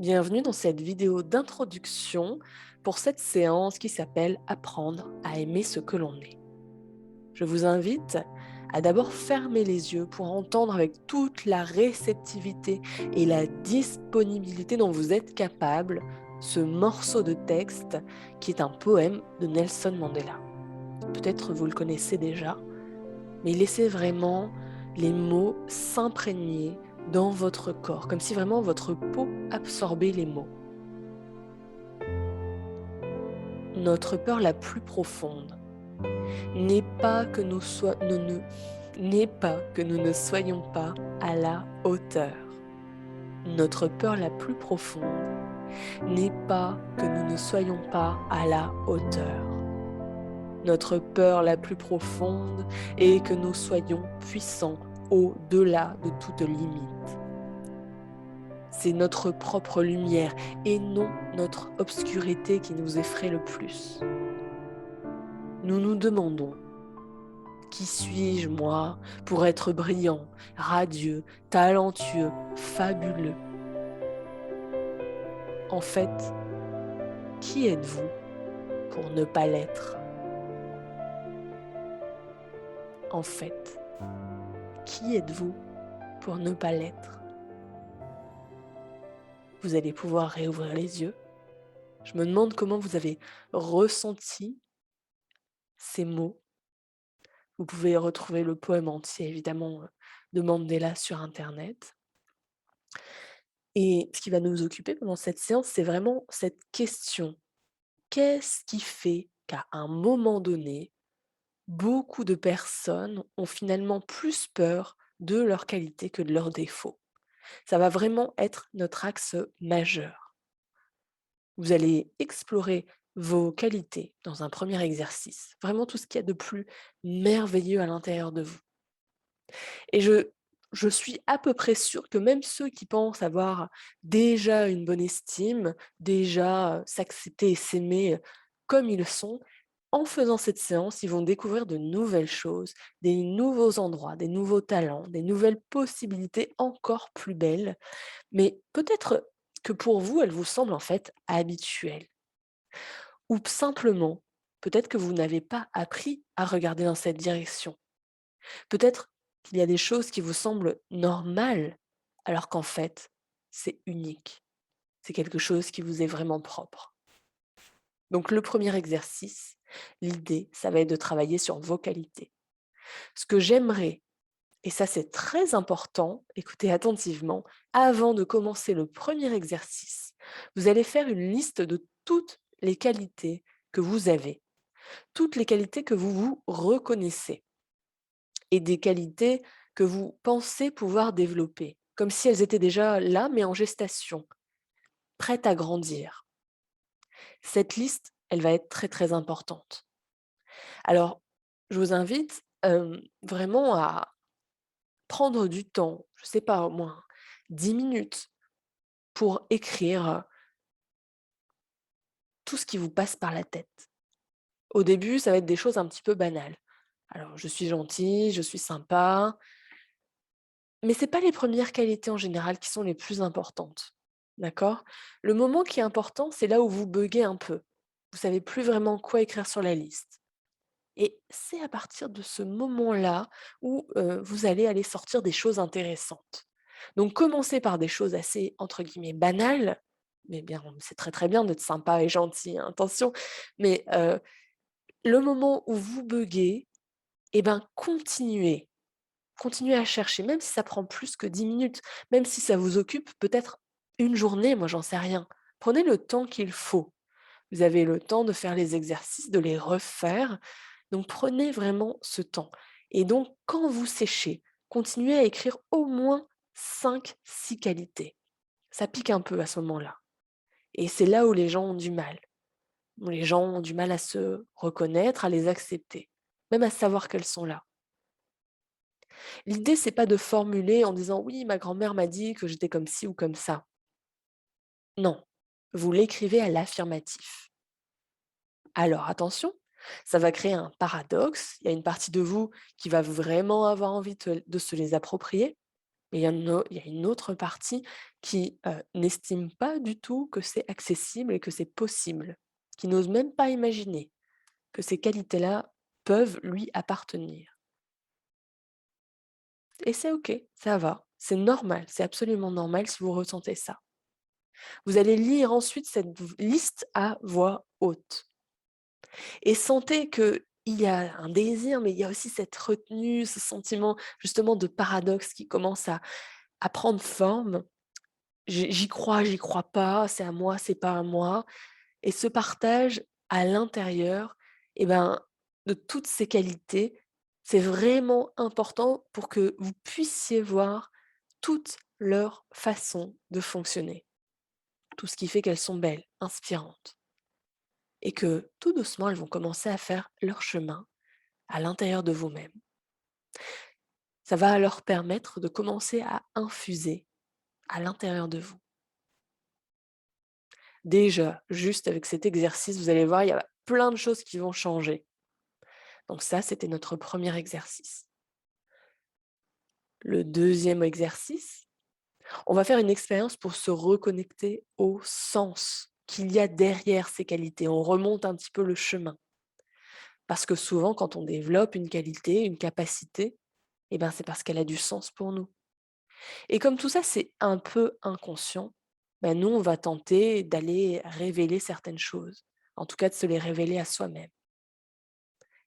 Bienvenue dans cette vidéo d'introduction pour cette séance qui s'appelle Apprendre à aimer ce que l'on est. Je vous invite à d'abord fermer les yeux pour entendre avec toute la réceptivité et la disponibilité dont vous êtes capable ce morceau de texte qui est un poème de Nelson Mandela. Peut-être vous le connaissez déjà, mais laissez vraiment les mots s'imprégner dans votre corps, comme si vraiment votre peau absorbait les mots. Notre peur la plus profonde n'est pas que nous sois- ne- ne- n'est pas que nous ne soyons pas à la hauteur. Notre peur la plus profonde n'est pas que nous ne soyons pas à la hauteur. Notre peur la plus profonde est que nous soyons puissants au-delà de toute limite. C'est notre propre lumière et non notre obscurité qui nous effraie le plus. Nous nous demandons: qui suis-je, moi, pour être brillant, radieux, talentueux, fabuleux? En fait, qui êtes-vous pour ne pas l'être? En fait, qui êtes-vous pour ne pas l'être? Vous allez pouvoir réouvrir les yeux. Je me demande comment vous avez ressenti ces mots. Vous pouvez retrouver le poème entier, évidemment, de Mandela sur Internet. Et ce qui va nous occuper pendant cette séance, c'est vraiment cette question. Qu'est-ce qui fait qu'à un moment donné, beaucoup de personnes ont finalement plus peur de leurs qualités que de leurs défauts? Ça va vraiment être notre axe majeur. Vous allez explorer vos qualités dans un premier exercice, vraiment tout ce qu'il y a de plus merveilleux à l'intérieur de vous. Et je suis à peu près sûre que même ceux qui pensent avoir déjà une bonne estime, déjà, s'accepter et s'aimer, comme ils sont, en faisant cette séance, ils vont découvrir de nouvelles choses, des nouveaux endroits, des nouveaux talents, des nouvelles possibilités encore plus belles. Mais peut-être que pour vous, elles vous semblent en fait habituelles. Ou simplement, peut-être que vous n'avez pas appris à regarder dans cette direction. Peut-être qu'il y a des choses qui vous semblent normales, alors qu'en fait, c'est unique. C'est quelque chose qui vous est vraiment propre. Donc le premier exercice, l'idée, ça va être de travailler sur vos qualités. Ce que j'aimerais, et ça c'est très important, écoutez attentivement, avant de commencer le premier exercice, vous allez faire une liste de toutes les qualités que vous avez, toutes les qualités que vous vous reconnaissez et des qualités que vous pensez pouvoir développer, comme si elles étaient déjà là, mais en gestation, prêtes à grandir. Cette liste, elle va être très très importante. Alors, je vous invite vraiment à prendre du temps, je ne sais pas, au moins 10 minutes, pour écrire tout ce qui vous passe par la tête. Au début, ça va être des choses un petit peu banales. Alors, je suis gentille, je suis sympa, mais c'est pas les premières qualités en général qui sont les plus importantes, d'accord? Le moment qui est important, c'est là où vous buggez un peu. Vous savez plus vraiment quoi écrire sur la liste et c'est à partir de ce moment-là où, vous allez aller sortir des choses intéressantes. Donc commencez par des choses assez, entre guillemets, «banales», mais bien, c'est très, très bien d'être sympa et gentil, hein, attention, mais le moment où vous buggez et ben, continuez à chercher, même si ça prend plus que 10 minutes, même si ça vous occupe peut-être une journée, moi j'en sais rien. Prenez le temps qu'il faut. Vous avez le temps de faire les exercices, de les refaire, donc prenez vraiment ce temps. Et donc quand vous séchez, continuez à écrire au moins 5, 6 qualités. Ça pique un peu à ce moment-là et c'est là où les gens ont du mal. Où les gens ont du mal à se reconnaître, à les accepter, même à savoir qu'elles sont là. L'idée, c'est pas de formuler en disant: «Oui, ma grand-mère m'a dit que j'étais comme ci ou comme ça». Non, vous l'écrivez à l'affirmatif. Alors attention, ça va créer un paradoxe. Il y a une partie de vous qui va vraiment avoir envie de se les approprier Mais il y a une autre partie qui, n'estime pas du tout que c'est accessible et que c'est possible, qui n'ose même pas imaginer que ces qualités-là peuvent lui appartenir. Et c'est OK, ça va, c'est normal, c'est absolument normal si vous ressentez ça. Vous allez lire ensuite cette liste à voix haute et sentez qu'il y a un désir, mais il y a aussi cette retenue, ce sentiment justement de paradoxe qui commence à prendre forme. J'y crois pas, c'est à moi, c'est pas à moi. Et ce partage à l'intérieur, eh ben, de toutes ces qualités, c'est vraiment important pour que vous puissiez voir toute leur façon de fonctionner. Tout ce qui fait qu'elles sont belles, inspirantes et que tout doucement, elles vont commencer à faire leur chemin à l'intérieur de vous-même. Ça va leur permettre de commencer à infuser à l'intérieur de vous. Déjà, juste avec cet exercice, vous allez voir, il y a plein de choses qui vont changer. Donc ça, c'était notre premier exercice. Le deuxième exercice, on va faire une expérience pour se reconnecter au sens qu'il y a derrière ces qualités. On remonte un petit peu le chemin. Parce que souvent, quand on développe une qualité, une capacité, eh ben, c'est parce qu'elle a du sens pour nous. Et comme tout ça, c'est un peu inconscient, ben, nous, on va tenter d'aller révéler certaines choses. En tout cas, de se les révéler à soi-même.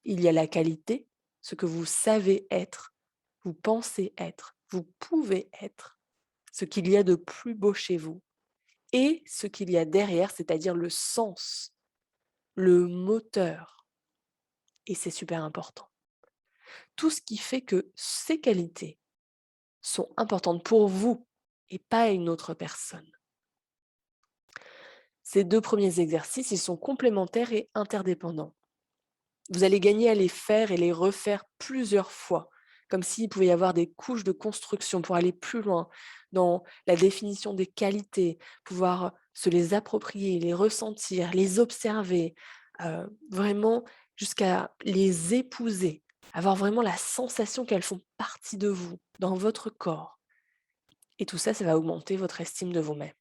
Il y a la qualité, ce que vous savez être, vous pensez être, vous pouvez être, ce qu'il y a de plus beau chez vous et ce qu'il y a derrière, c'est-à-dire le sens, le moteur. Et c'est super important. Tout ce qui fait que ces qualités sont importantes pour vous et pas une autre personne. Ces 2 premiers exercices, ils sont complémentaires et interdépendants. Vous allez gagner à les faire et les refaire plusieurs fois, comme s'il pouvait y avoir des couches de construction pour aller plus loin dans la définition des qualités, pouvoir se les approprier, les ressentir, les observer, vraiment jusqu'à les épouser, avoir vraiment la sensation qu'elles font partie de vous, dans votre corps. Et tout ça, ça va augmenter votre estime de vous-même.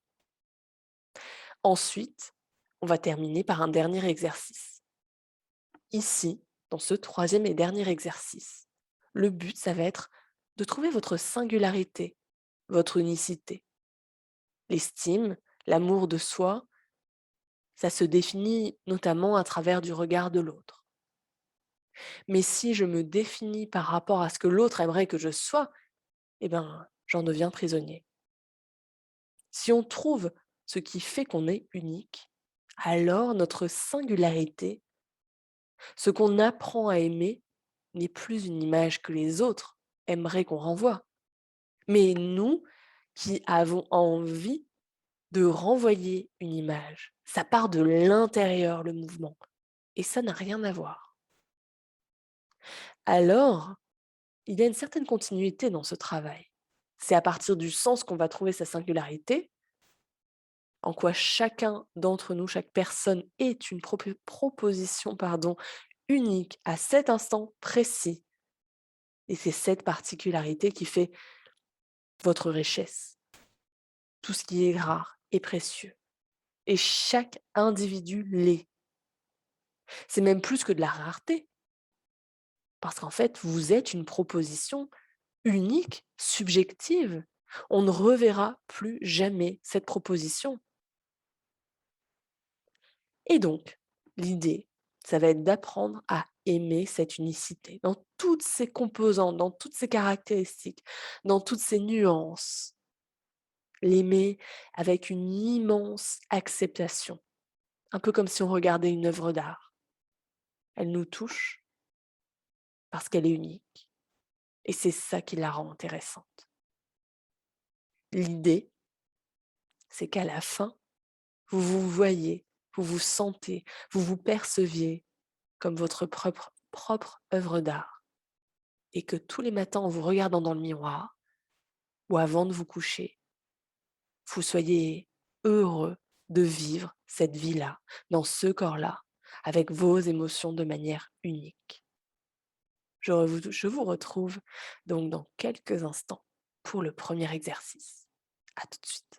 Ensuite, on va terminer par un dernier exercice. Ici, dans ce troisième et dernier exercice, le but, ça va être de trouver votre singularité, votre unicité. L'estime, l'amour de soi, ça se définit notamment à travers du regard de l'autre. Mais si je me définis par rapport à ce que l'autre aimerait que je sois, eh ben, j'en deviens prisonnier. Si on trouve ce qui fait qu'on est unique, alors notre singularité, ce qu'on apprend à aimer, n'est plus une image que les autres aimeraient qu'on renvoie, mais nous qui avons envie de renvoyer une image. Ça part de l'intérieur, le mouvement, et ça n'a rien à voir. Alors, il y a une certaine continuité dans ce travail. C'est à partir du sens qu'on va trouver sa singularité, en quoi chacun d'entre nous, chaque personne est une proposition unique à cet instant précis. Et c'est cette particularité qui fait votre richesse, tout ce qui est rare et précieux. Et chaque individu l'est. C'est même plus que de la rareté, parce qu'en fait, vous êtes une proposition unique, subjective. On ne reverra plus jamais cette proposition. Et donc, l'idée, ça va être d'apprendre à aimer cette unicité dans toutes ses composantes, dans toutes ses caractéristiques, dans toutes ses nuances. L'aimer avec une immense acceptation, un peu comme si on regardait une œuvre d'art. Elle nous touche parce qu'elle est unique et c'est ça qui la rend intéressante. L'idée, c'est qu'à la fin, vous vous voyez, vous vous sentez, vous vous perceviez comme votre propre œuvre d'art et que tous les matins, en vous regardant dans le miroir ou avant de vous coucher, vous soyez heureux de vivre cette vie-là, dans ce corps-là, avec vos émotions de manière unique. Je vous retrouve donc dans quelques instants pour le premier exercice. À tout de suite.